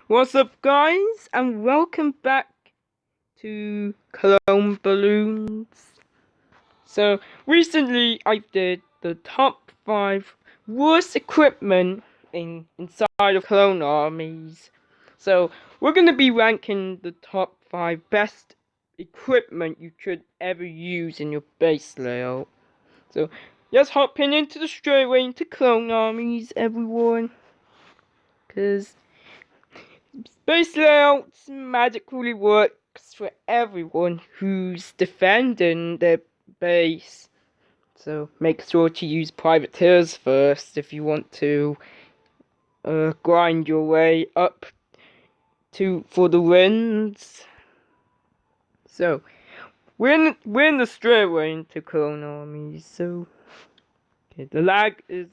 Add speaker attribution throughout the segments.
Speaker 1: What's up, guys, and welcome back to Cologne Balloons. So, recently I did the top 5 worst equipment inside of Cologne Armies. So, we're going to be ranking the top 5 best equipment you could ever use in your base layout. So, let's hop into the straight away into Cologne Armies, everyone. Because base layouts magically works for everyone who's defending their base. So make sure to use privateers first if you want to grind your way up for the wins. So we're in the straightaway into Clone Armies. So okay, the lag is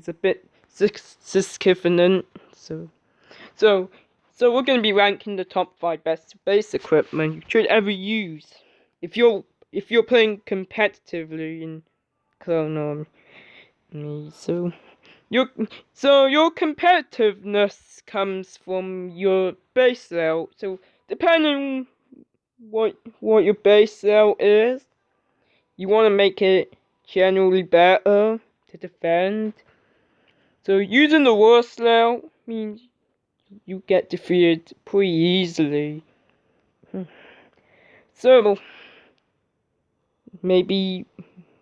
Speaker 1: a bit significant. So we're going to be ranking the top 5 best base equipment you should ever use if you're playing competitively in Clone Army. So your competitiveness comes from your base layout. So depending what your base layout is, you want to make it generally better to defend. So using the worst layout means you get defeated pretty easily. So maybe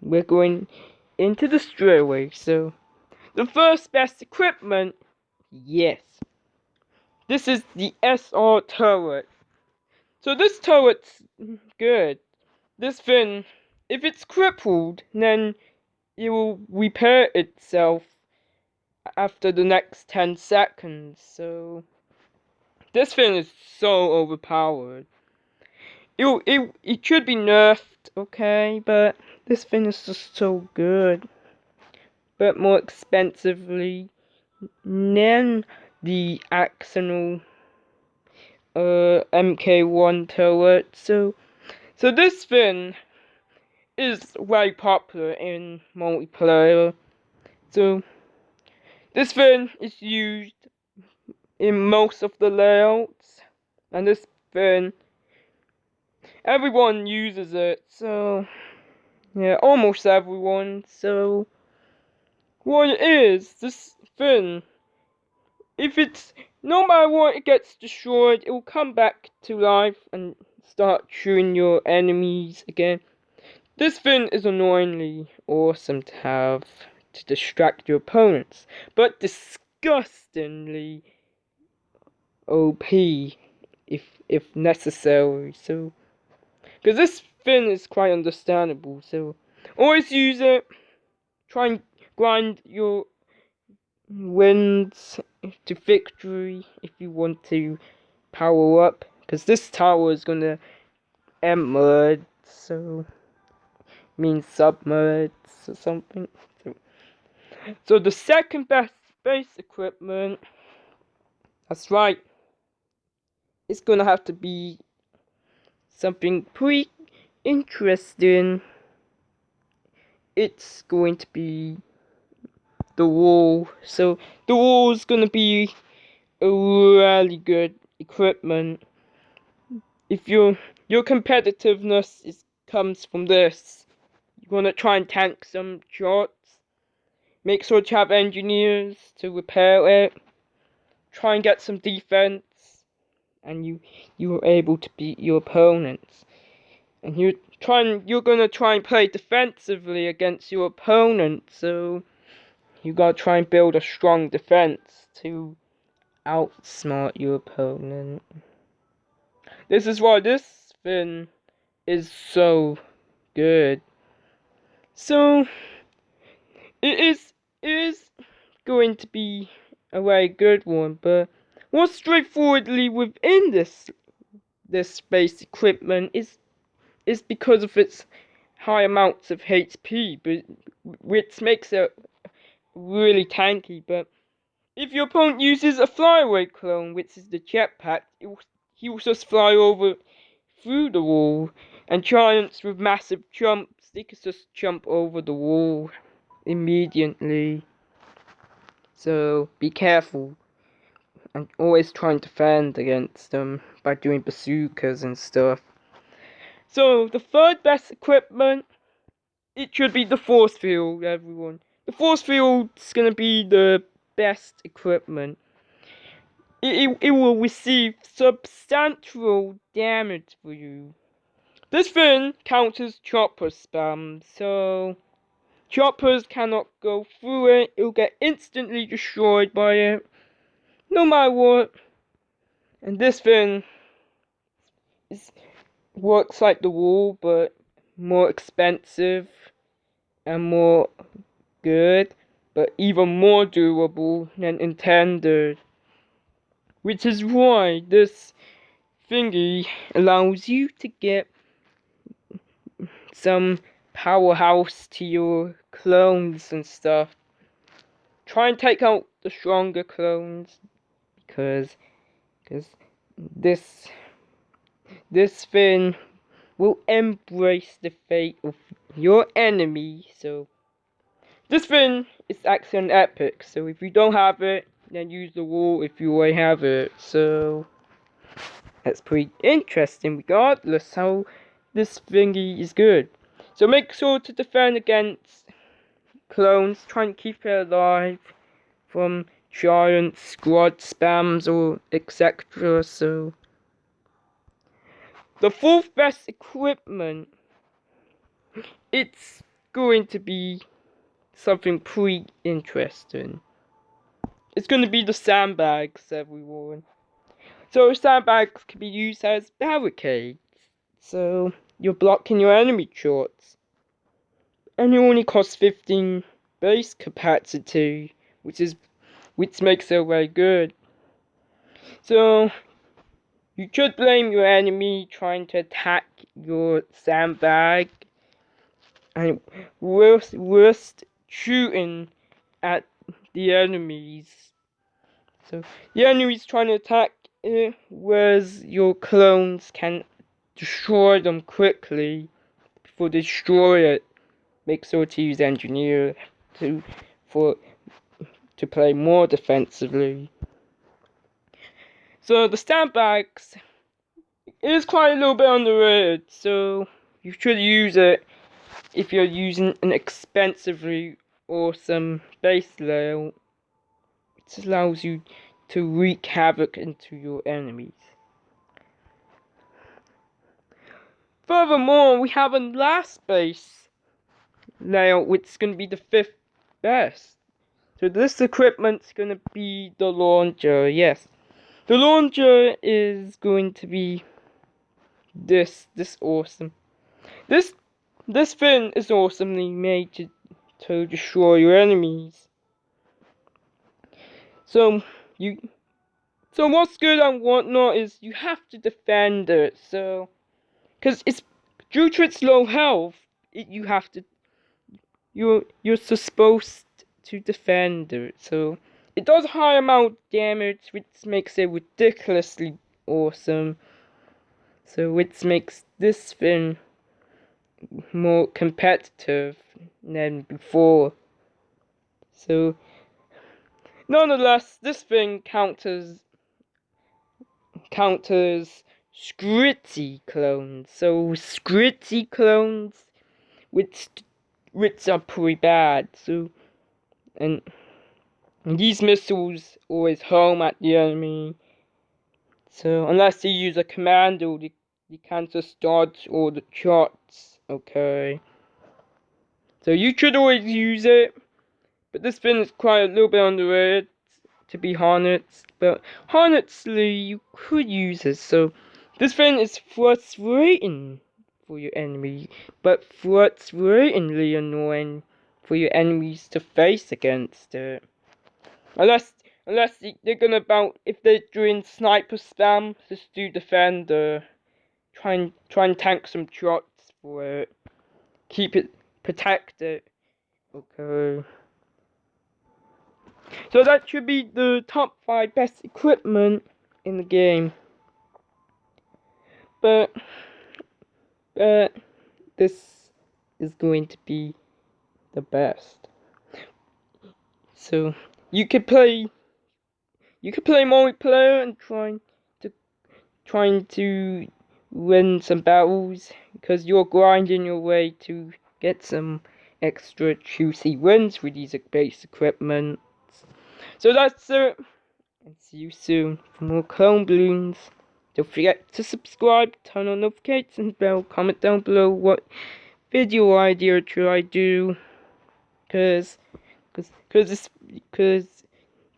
Speaker 1: we're going into the straightaway. So the first best equipment, yes, this is the SR turret. So this turret's good. This thing, if it's crippled, then it will repair itself after the next 10 seconds. So this thing is so overpowered. It should be nerfed, okay, but this thing is just so good. But more expensively than the Arsenal MK1 turret. So this thing is very popular in multiplayer. So this thing is used in most of the layouts, and this thing, everyone uses it. So yeah, almost everyone. So what it is, this thing, if it's, no matter what, it gets destroyed, it will come back to life and start shooting your enemies again. This thing is annoyingly awesome to have to distract your opponents, but disgustingly OP if necessary. So, because this thing is quite understandable, so always use it. Try and grind your wins to victory if you want to power up, because this tower is gonna emerge, so means submerge or something. So the second best space equipment, that's right, it's gonna have to be something pretty interesting. It's going to be the wall. So the wall is gonna be a really good equipment. If your competitiveness comes from this, you're gonna try and tank some shots. Make sure to have engineers to repair it. Try and get some defense, and you are able to beat your opponents. And you're gonna try and play defensively against your opponent. So you gotta try and build a strong defense to outsmart your opponent. This is why this thing is so good. So it is going to be a very good one, but what's straightforwardly within this space equipment is because of its high amounts of HP, but which makes it really tanky. But if your opponent uses a flyaway clone, which is the jetpack, he will just fly over through the wall, and giants with massive jumps, they can just jump over the wall immediately. So be careful and always try and defend against them by doing bazookas and stuff. So the third best equipment, it should be the force field, everyone. The force field's gonna be the best equipment. It will receive substantial damage for you. This thing counters chopper spam, so choppers cannot go through it. It'll get instantly destroyed by it, no matter what. And this thing works like the wall, but more expensive and more good, but even more durable than intended. Which is why this thingy allows you to get some powerhouse to your clones and stuff. Try and take out the stronger clones because this thing will embrace the fate of your enemy. So this thing is actually an epic. So if you don't have it, then use the wall if you already have it. So that's pretty interesting regardless how this thingy is good. So make sure to defend against clones, try and keep it alive from giant squad spams or etc. So the fourth best equipment, it's going to be something pretty interesting. It's going to be the sandbags, everyone. So sandbags can be used as barricades. So you're blocking your enemy shots. And it only costs 15 base capacity, which makes it very good. So you should blame your enemy trying to attack your sandbag, and worst shooting at the enemies. So the enemies trying to attack it, whereas your clones can destroy them quickly before they destroy it. Make sure to use engineer to play more defensively. So the sandbags is quite a little bit underrated, so you should use it if you're using an expensively awesome base layout. It allows you to wreak havoc into your enemies. Furthermore, we have a last base layout which is going to be the fifth best. So this equipment's going to be the launcher, yes. The launcher is going to be this awesome. This thing is awesomely made to destroy your enemies. So what's good and whatnot is you have to defend it. So, because it's due to its low health, you're supposed to defend it. So it does high amount damage, which makes it ridiculously awesome. So which makes this thing more competitive than before. So nonetheless, this thing counters Scritty clones. So Scritty clones, which are pretty bad. So and these missiles always home at the enemy. So unless you use a commando, you can't just dodge all the shots. Okay. So you should always use it, but this thing is quite a little bit underrated, to be honest. But honestly, you could use it. So this thing is frustrating for your enemy, but frustratingly annoying for your enemies to face against it. Unless they're gonna if they're doing sniper spam, just do defender. Try and tank some shots for it. Keep it protected. Okay. So that should be the top 5 best equipment in the game. But this is going to be the best. So you could play you can play multiplayer and trying to win some battles because you're grinding your way to get some extra juicy wins with these base equipment. So that's it, and see you soon for more clone balloons. Don't forget to subscribe, turn on notifications bell, comment down below what video idea should I do, cause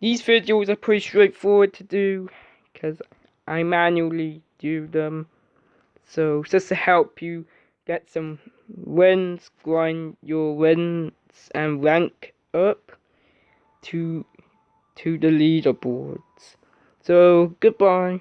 Speaker 1: these videos are pretty straightforward to do, cause I manually do them. So just to help you get some wins, grind your wins, and rank up to the leaderboards. So goodbye.